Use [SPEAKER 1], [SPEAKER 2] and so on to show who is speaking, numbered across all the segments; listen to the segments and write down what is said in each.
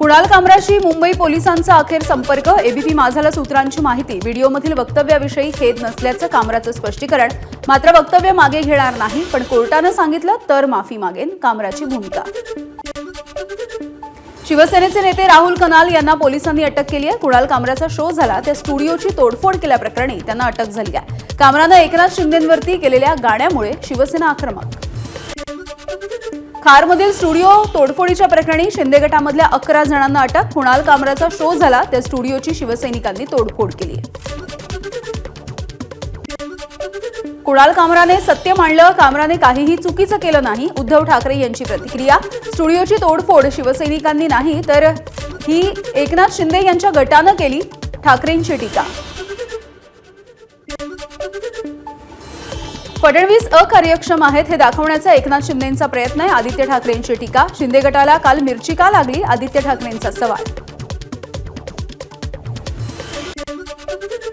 [SPEAKER 1] कुणाल कामराशी मुंबई पोलिसांचा अखेर संपर्क। एबीपी माझाला सूत्रांची माहिती। व्हिडिओमधील वक्तव्याविषयी खेद नसल्याचं कामराचं स्पष्टीकरण। मात्र वक्तव्य मागे घेणार नाही, पण कोर्टाने सांगितलं तर माफी मागेन, कामराची भूमिका। शिवसेनेचे नेते राहुल कनाल यांना पोलिसांनी अटक केली आहे। कुणाल कामराचा शो झाला त्या स्टुडिओची तोडफोड केल्याप्रकरणी त्यांना अटक झाली आहे। कामरानं एकनाथ शिंदेंवरती केलेल्या गाण्यामुळे शिवसेना आक्रमक। खारमधील स्टुडिओ तोडफोडीच्या प्रकरणी शिंदे गटामधल्या 11 जणांना अटक। कुणाल कामराचा शो झाला त्या स्टुडिओची शिवसैनिकांनी तोडफोड केली आहे। कुणाल कामराने सत्य मांडलं, कामराने काहीही चुकीचं केलं नाही, उद्धव ठाकरे यांची प्रतिक्रिया। स्टुडिओची तोडफोड शिवसैनिकांनी नाही तर ही एकनाथ शिंदे यांच्या गटानं केली, ठाकरेंची टीका। फडणवीस अकार्यक्षम आहेत हे दाखवण्याचा एकनाथ शिंदेंचा प्रयत्न आहे, आदित्य ठाकरेंची टीका। शिंदे गटाला काल मिरची का लागली, आदित्य ठाकरेंचा सवाल।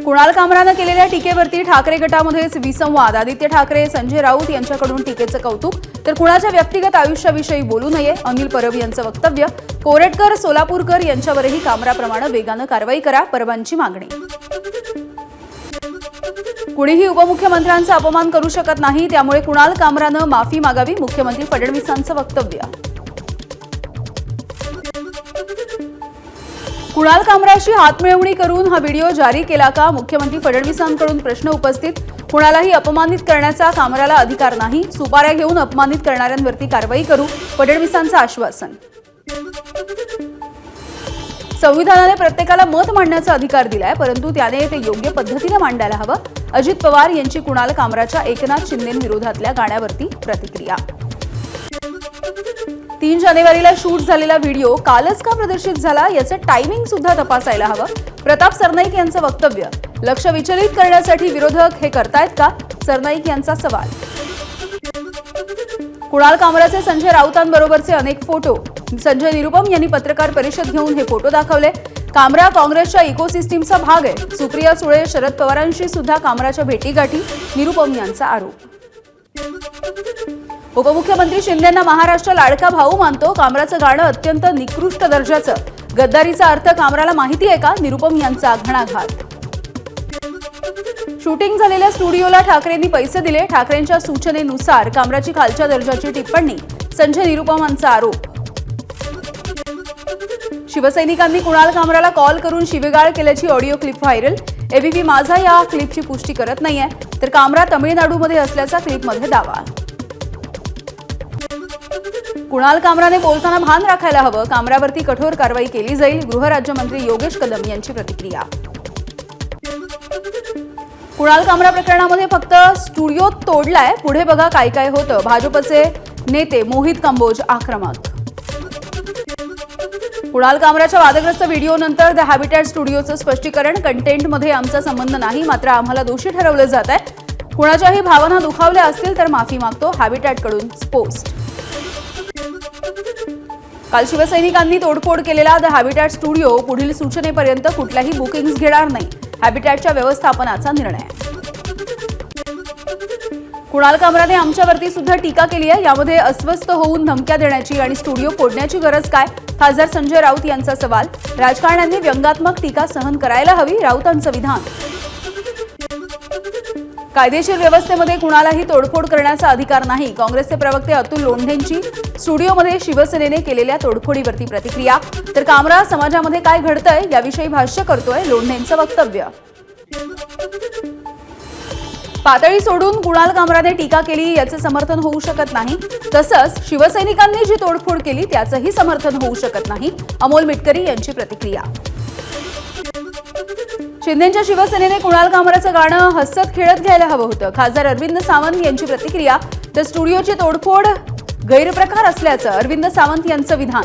[SPEAKER 1] कुणाल कामरानं केलेल्या टीकेवरती ठाकरे गटामध्येच विसंवाद। आदित्य ठाकरे संजय राऊत यांच्याकडून टीकेचं कौतुक, तर कुणाच्या व्यक्तिगत आयुष्याविषयी बोलू नये, अनिल परब यांचं वक्तव्य। कोरेटकर सोलापूरकर यांच्यावरही कामराप्रमाणे वेगानं कारवाई करा, परबांची मागणी। कुणीही उपमुख्यमंत्र्यांचा अपमान करू शकत नाही, त्यामुळे कुणाल कामरानं माफी मागावी, मुख्यमंत्री फडणवीसांचं वक्तव्य। कुणाल कामराशी हातमिळवणी करून हा व्हिडिओ जारी केला का, मुख्यमंत्री फडणवीसांकडून प्रश्न उपस्थित। कुणालाही अपमानित करण्याचा कामराला अधिकार नाही, सुपाऱ्या घेऊन अपमानित करणाऱ्यांवरती कारवाई करू, फडणवीसांचं आश्वासन। संविधानाने प्रत्येकाला मत मांडण्याचा अधिकार दिलाय, परंतु त्याने ते योग्य पद्धतीने मांडायला हवं। अजित पवार यांची कुणाल कामराच्या एकनाथ शिंदेंविरोधातल्या गाण्यावरती प्रतिक्रिया। 3 जानेवारीला शूट झालेला व्हिडिओ कालच का प्रदर्शित झाला याचं टायमिंग सुद्धा तपासायला हवं, प्रताप सरनाईक यांचं वक्तव्य। लक्ष विचलित करण्यासाठी विरोधक हे करतायत का, सरनाईक यांचा सवाल। कुणाल कामराचे संजय राऊतांबरोबरचे अनेक फोटो। संजय निरुपम यांनी पत्रकार परिषद घेऊन हे फोटो दाखवले। कामरा काँग्रेसच्या इकोसिस्टीमचा भाग आहे। सुप्रिया सुळे, शरद पवारांशी सुद्धा कामराच्या भेटीगाठी, निरुपम यांचा आरोप। उपमुख्यमंत्री शिंदेंना महाराष्ट्र लाडका भाऊ मानतो, कामराचं गाणं अत्यंत निकृष्ट दर्जाचं। गद्दारीचा अर्थ कामराला माहिती आहे का, निरुपम यांचा घणाघात। शूटिंग झालेल्या स्टुडिओला ठाकरेंनी पैसे दिले, ठाकरेंच्या सूचनेनुसार कामराची खालच्या दर्जाची टिप्पणी, संजय निरुपमांचा आरोप। शिवसैनिकांनी कुणाल कामराला कॉल करून शिवीगाळ केल्याची ऑडिओ क्लिप व्हायरल। एबीपी माझा या क्लिपची पुष्टी करत नाहीये, तर कामरा तमिळनाडूमध्ये असल्याचा क्लिपमध्ये दावा। कुणाल कामराने बोलताना भान राखायला हवं, कामरावरती कठोर कारवाई केली जाईल, गृहराज्यमंत्री योगेश कदम यांची प्रतिक्रिया। कुणाल कामरा प्रकरणामध्ये फक्त स्टुडिओ तोडलाय, पुढे बघा काय काय होतं, भाजपचे नेते मोहित कंबोज आक्रमक। कुणाल कामराच्या वादग्रस्त व्हिडिओनंतर द हॅबिटॅट स्टुडिओचं स्पष्टीकरण। कंटेंटमध्ये आमचा संबंध नाही, मात्र आम्हाला दोषी ठरवलं जात आहे। कुणाच्याही भावना दुखावल्या असतील तर माफी मागतो, हॅबिटॅटकडून पोस्ट। काल शिवसैनिकांनी तोडफोड केलेला द हॅबिटॅट स्टुडिओ पुढील सूचनेपर्यंत कुठल्याही बुकिंग्स घेणार नाही, हॅबिटॅटच्या व्यवस्थापनाचा निर्णय। कुणाल कामराने आमच्यावरती सुद्धा टीका केली आहे, यामध्ये अस्वस्थ होऊन धमक्या देण्याची आणि स्टुडिओ फोडण्याची गरज काय, खासदार संजय राऊत यांचा सवाल। राजकारण्यांनी व्यंगात्मक टीका सहन करायला हवी, राऊतांचं विधान। कायदेशीर व्यवस्थेमध्ये कुणालाही तोडफोड करण्याचा अधिकार नाही, काँग्रेसचे प्रवक्ते अतुल लोंढेंची स्टुडिओमध्ये शिवसेनेने केलेल्या तोडफोडीवरती प्रतिक्रिया। तर कामरा समाजामध्ये काय घडतंय याविषयी भाष्य करतोय, लोंढेंचं वक्तव्य। पातळी सोडून कुणाल कामराने टीका केली याचे समर्थन होऊ शकत नाही, तसंच शिवसैनिकांनी जी तोडफोड केली त्याचंही समर्थन होऊ शकत नाही, अमोल मिटकरी यांची प्रतिक्रिया। शिंदेच्या शिवसेनेने कुणाल कामराचं गाणं हसत खेळत घ्यायला हवं होतं, खासदार अरविंद सावंत यांची प्रतिक्रिया। तर स्टुडिओची तोडफोड गैरप्रकार असल्याचं अरविंद सावंत यांचं विधान।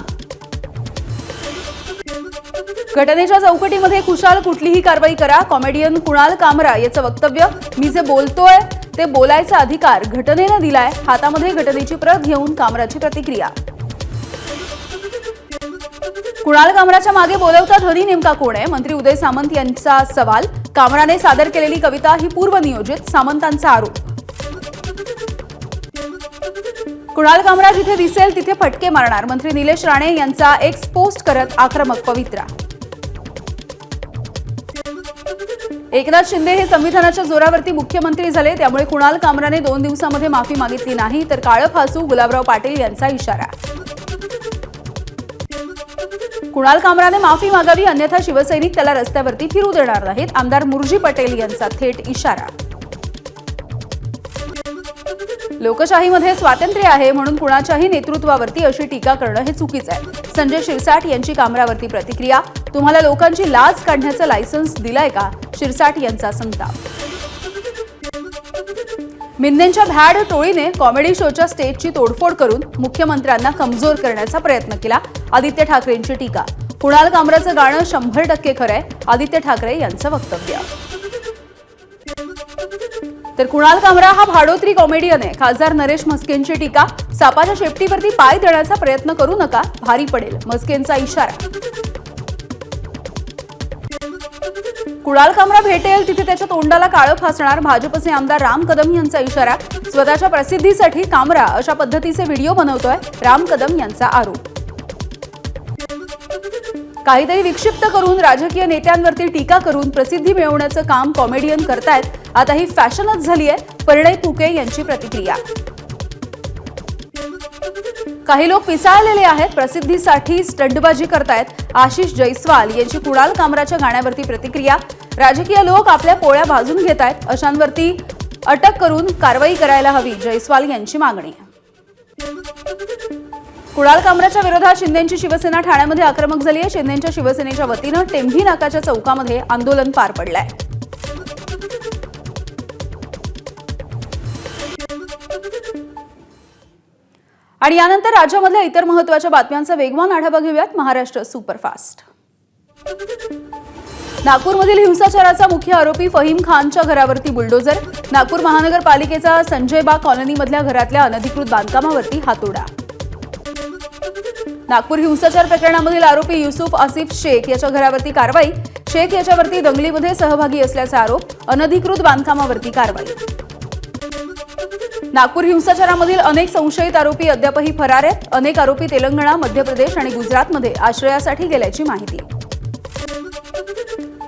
[SPEAKER 1] घटनेच्या चौकटीमध्ये खुशाल कुठलीही कारवाई करा, कॉमेडियन कुणाल कामरा याचं वक्तव्य। मी जे बोलतोय ते बोलायचा अधिकार घटनेनं दिलाय, हातामध्ये घटनेची प्रत घेऊन कामराची प्रतिक्रिया। कुणाल कामराच्या मागे बोलवता धनी नेमका कोण आहे, मंत्री उदय सामंत यांचा सवाल। कामराने सादर केलेली कविता ही पूर्वनियोजित, सामंतांचा आरोप। कुणाल कामरा जिथे दिसेल तिथे फटके मारणार, मंत्री निलेश राणे यांचा एक्स पोस्ट करत आक्रमक पवित्रा. एकनाथ शिंदे हे संविधानाच्या जोरावरती मुख्यमंत्री झाले, त्यामुळे कुणाल कामराने 2 दिवसांमध्ये माफी मागितली नाही तर काळं फासू गुलाबराव पाटील यांचा इशारा. कुणाल कामराने माफी मागावी, अन्यथा शिवसैनिक त्याला रस्त्यावरती फिरू देणार नाहीत, आमदार मुरजी पटेल यांचा थेट इशारा. लोकशाहीमध्ये स्वातंत्र्य आहे म्हणून कुणाच्याही नेतृत्वावरती अशी टीका करणं हे चुकीचं आहे. संजय शिरसाट यांची कामरावरती प्रतिक्रिया. तुम्हाला लोकांची लाज काढण्याचं लायसन्स दिलंय का? शिरसाट यांचा संताप. मिंदेंच्या भ्याड टोळीने कॉमेडी शोच्या स्टेजची तोडफोड करून मुख्यमंत्र्यांना कमजोर करण्याचा प्रयत्न केला. आदित्य ठाकरेंची टीका. कुणाल कामराचं गाणं 100% खरंय, आदित्य ठाकरे यांचं वक्तव्य. तर कुणाल कामरा हा भाडोत्री कॉमेडियन आहे. खासदार नरेश म्हस्केंची टीका. सापाच्या शेपटीवरती पाय देण्याचा प्रयत्न करू नका, भारी पडेल, म्हस्केंचा इशारा. कुणाल कामरा भेटेल तिथे त्याच्या तोंडाला काळं फासणार, भाजपचे आमदार राम कदम यांचा इशारा. स्वतःच्या प्रसिद्धीसाठी कामरा अशा पद्धतीचे व्हिडिओ बनवतोय, राम कदम यांचा आरोप. काहीतरी विक्षिप्त करून राजकीय नेत्यांवरती टीका करून प्रसिद्धी मिळवण्याचं काम कॉमेडियन करतायत. आता ही फॅशनच झाली आहे, परिणय फुके यांची प्रतिक्रिया. काही लोक पिसाळलेले आहेत, प्रसिद्धीसाठी स्टंटबाजी करतायत, आशिष जयस्वाल यांची कुणाल कामराच्या गाण्यावरती प्रतिक्रिया. राजकीय लोक आपल्या पोळ्या भाजून घेत आहेत, अशांवरती अटक करून कारवाई करायला हवी, जयस्वाल यांची मागणी. कुणाल कामराच्या विरोधात शिंदेंची शिवसेना ठाण्यामध्ये आक्रमक झाली आहे. शिंदेंच्या शिवसेनेच्या वतीनं टेंभी नाकाच्या चौकामध्ये आंदोलन पार पडलंय. आणि यानंतर राज्यामधल्या इतर महत्त्वाच्या बातम्यांचा वेगवान आढावा घेऊयात. महाराष्ट्र सुपरफास्ट. नागपूरमधील हिंसाचाराचा मुख्य आरोपी फहीम खानच्या घरावरती बुलडोजर. नागपूर महानगरपालिकेचा संजयबाग कॉलनीमधल्या घरातल्या अनधिकृत बांधकामावरती हातोडा. नागपूर हिंसाचार प्रकरणामधील आरोपी युसुफ आसिफ शेख याच्या घरावरती कारवाई. शेख याच्यावरती दंगलीमध्ये सहभागी असल्याचा आरोप. अनधिकृत बांधकामावरती कारवाई. नागपूर हिंसाचारामधील अनेक संशयित आरोपी अद्यापही फरार आहेत. अनेक आरोपी तेलंगणा, मध्य प्रदेश आणि गुजरातमध्ये आश्रयासाठी गेल्याची माहिती.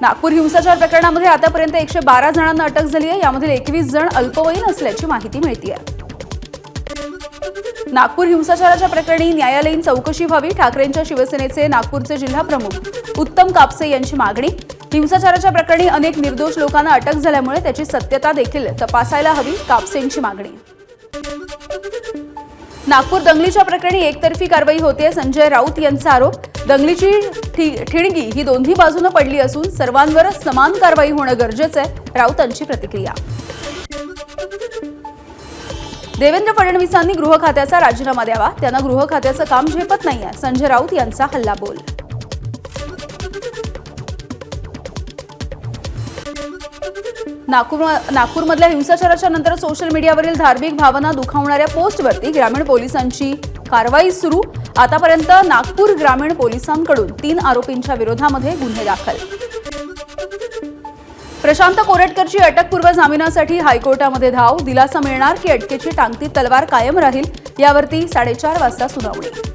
[SPEAKER 1] नागपूर हिंसाचार प्रकरणामध्ये आतापर्यंत 112 जणांना अटक झाली आहे. यामधील 21 जण अल्पवयीन असल्याची माहिती मिळते. नागपूर हिंसाचाराच्या प्रकरणी न्यायालयीन चौकशी व्हावी, ठाकरेंच्या शिवसेनेचे नागपूरचे जिल्हा प्रमुख उत्तम कापसे यांची मागणी. हिंसाचाराच्या प्रकरणी अनेक निर्दोष लोकांना अटक झाल्यामुळे त्याची सत्यता देखील तपासायला हवी, कापसेंची मागणी. नागपूर दंगलीच्या प्रकरणी एकतर्फी कारवाई होते, संजय राऊत यांचा आरोप. दंगलीची ठिणगी ही दोन्ही बाजूने पडली असून सर्वांवर समान कारवाई होणं गरजेचं आहे, राऊतांची प्रतिक्रिया. देवेंद्र फडणवीसांनी गृह खात्याचा राजीनामा द्यावा, त्यांना गृह खात्याचं काम झेपत नाहीये, संजय राऊत यांचा हल्लाबोल. नागपूरमधल्या हिंसाचाराच्या नंतर सोशल मीडियावरील धार्मिक भावना दुखावणाऱ्या पोस्टवरती ग्रामीण पोलिसांची कारवाई सुरू. आतापर्यंत नागपूर ग्रामीण पोलिसांकडून 3 आरोपींच्या विरोधामध्ये गुन्हे दाखल. प्रशांत कोरेटकरची अटकपूर्व जामिनासाठी हायकोर्टामध्ये धाव. दिलासा मिळणार की अटकेची टांगती तलवार कायम राहील, यावरती 4:30 वाजता सुनावणी.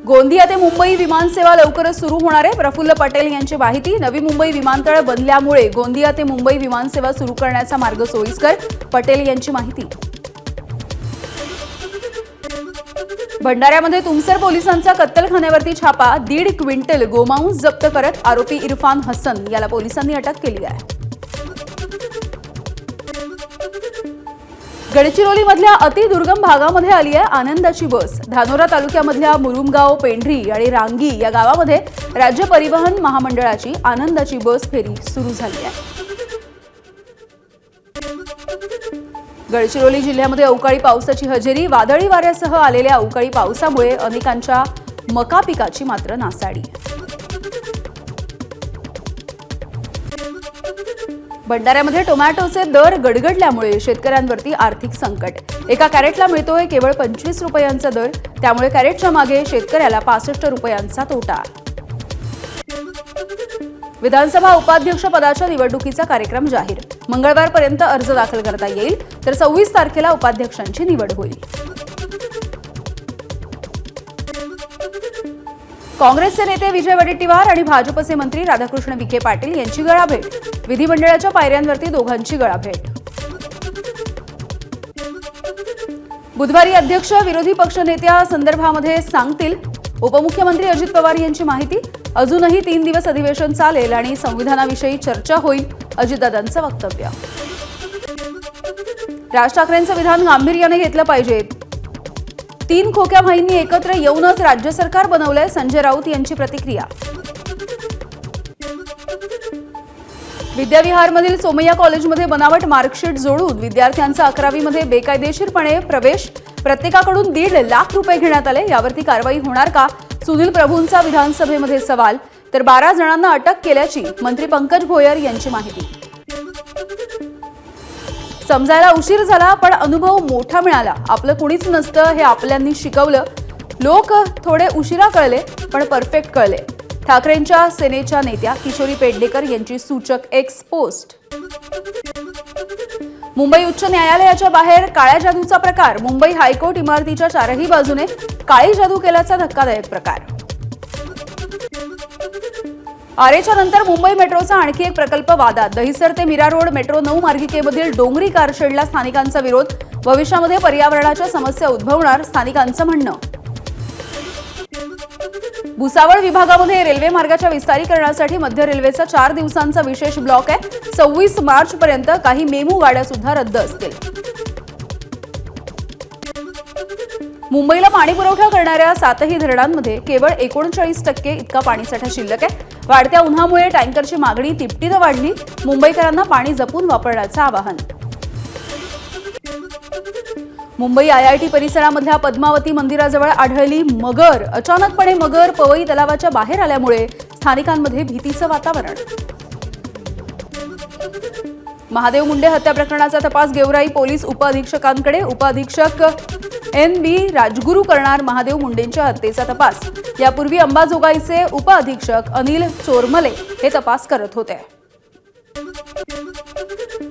[SPEAKER 1] गोंदिया ते मुंबई विमानसेवा लवकरच सुरू होणार आहे, प्रफुल्ल पटेल यांची माहिती. नवी मुंबई विमानतळ बनल्यामुळे गोंदिया ते मुंबई विमानसेवा सुरू करण्याचा मार्ग सोयीस्कर, पटेल यांची माहिती. भंडाऱ्यामध्ये तुमसर पोलिसांचा कत्तलखान्यावरती छापा. 1.5 क्विंटल गोमांस जप्त करत आरोपी इरफान हसन याला पोलिसांनी अटक केली आहे. गडचिरोलीमधल्या अतिदुर्गम भागामध्ये आली आहे आनंदाची बस. धानोरा तालुक्यामधल्या मुरुमगाव, पेंढरी आणि रांगी या गावामध्ये राज्य परिवहन महामंडळाची आनंदाची बस फेरी सुरू झाली आहे. गडचिरोली जिल्ह्यामध्ये अवकाळी पावसाची हजेरी. वादळी वाऱ्यासह आलेल्या अवकाळी पावसामुळे अनेकांच्या मका पिकाची मात्र नासाडी. भंडाऱ्यामध्ये टोमॅटोचे दर गडगडल्यामुळे शेतकऱ्यांवरती आर्थिक संकट. एका कॅरेटला मिळतोय केवळ 25 रुपयांचा दर, त्यामुळे कॅरेटच्या मागे शेतकऱ्याला 65 रुपयांचा तोटा. विधानसभा उपाध्यक्ष पदाच्या निवडणुकीचा कार्यक्रम जाहीर. मंगळवारपर्यंत अर्ज दाखल करता येईल, तर 26 तारखेला उपाध्यक्षांची निवड होईल. काँग्रेसचे नेते विजय वडेट्टीवार आणि भाजपचे मंत्री राधाकृष्ण विखे पाटील यांची गळाभेट. विधिमंडळाच्या पायऱ्यांवरती दोघांची गळाभेट. बुधवारी अध्यक्ष विरोधी पक्षनेत्या संदर्भामध्ये सांगतील. उपमुख्यमंत्री अजित पवार यांची माहिती. अजूनही 3 दिवस अधिवेशन चालेल आणि संविधानाविषयी चर्चा होईल, अजितदादांचं वक्तव्य. राज ठाकरेंचं विधान गांभीर्याने घेतलं पाहिजे. 3 खोक्या भाईंनी एकत्र येऊनच राज्य सरकार बनवलंय, संजय राऊत यांची प्रतिक्रिया. विद्याविहारमधील सोमय्या कॉलेजमध्ये बनावट मार्कशीट जोडून विद्यार्थ्यांचा 11वी मध्ये बेकायदेशीरपणे प्रवेश, प्रत्येकाकडून 1.5 लाख रुपये घेण्यात आले. यावरती कारवाई होणार का? सुनील प्रभूंचा विधानसभेमध्ये सवाल. तर 12 जणांना अटक केल्याची मंत्री पंकज भोयर यांची माहिती. समजायला उशीर झाला पण अनुभव मोठा मिळाला. आपलं कुणीच नसतं हे आपल्यांनी शिकवलं. लोक थोडे उशिरा कळले पण परफेक्ट कळले. ठाकरेंच्या सेनेच्या नेत्या किशोरी पेडणेकर यांची सूचक एक्स पोस्ट. मुंबई उच्च न्यायालयाच्या बाहेर काळ्या जादूचा प्रकार. मुंबई हायकोर्ट इमारतीच्या 4ही बाजूने काळी जादू केल्याचा धक्कादायक प्रकार. आरेच्या नंतर मुंबई मेट्रोचा आणखी एक प्रकल्प वादात. दहिसर ते मीरा रोड मेट्रो 9 मार्गिकेमधील डोंगरी कारशेडला स्थानिकांचा विरोध. भविष्यामध्ये पर्यावरणाच्या समस्या उद्भवणार, स्थानिकांचं म्हणणं. भुसावळ विभागामध्ये रेल्वे मार्गाच्या विस्तारीकरणासाठी मध्य रेल्वेचा 4 दिवसांचा विशेष ब्लॉक आहे. 26 मार्च पर्यंत काही मेमू गाड्या सुद्धा रद्द असतील. मुंबईला पाणी पुरवठा करणाऱ्या 7ही धरणांमध्ये केवळ 39% इतका पाणीसाठा शिल्लक आहे. वाढत्या उन्हामुळे टँकरची मागणी तिपटीनं वाढली. मुंबईकरांना पाणी जपून वापरण्याचं आवाहन. मुंबई IIT परिसरामधल्या पद्मावती मंदिराजवळ आढळली मगर. अचानकपणे मगर पवई तलावाच्या बाहेर आल्यामुळे स्थानिकांमध्ये भीतीचं वातावरण. महादेव मुंडे हत्या प्रकरणाचा तपास गेवराई पोलीस उपअधीक्षकांकडे. उपअधीक्षक NB राजगुरू करणार महादेव मुंडेंच्या हत्येचा तपास. यापूर्वी अंबाजोगाईचे उपअधीक्षक अनिल चोरमले हे तपास करत होते.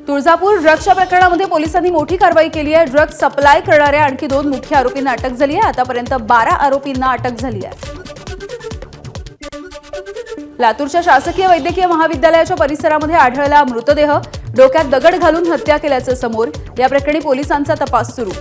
[SPEAKER 1] तुळजापूर ड्रग्सच्या प्रकरणामध्ये पोलिसांनी मोठी कारवाई केली आहे. ड्रग्स सप्लाय करणाऱ्या आणखी 2 मुख्य आरोपींना अटक झाली आहे. आतापर्यंत 12 आरोपींना अटक झाली आहे. लातूरच्या शासकीय वैद्यकीय महाविद्यालयाच्या परिसरामध्ये आढळला मृतदेह. डोक्यात दगड घालून हत्या केल्याचं समोर. या प्रकरणी पोलिसांचा तपास सुरू.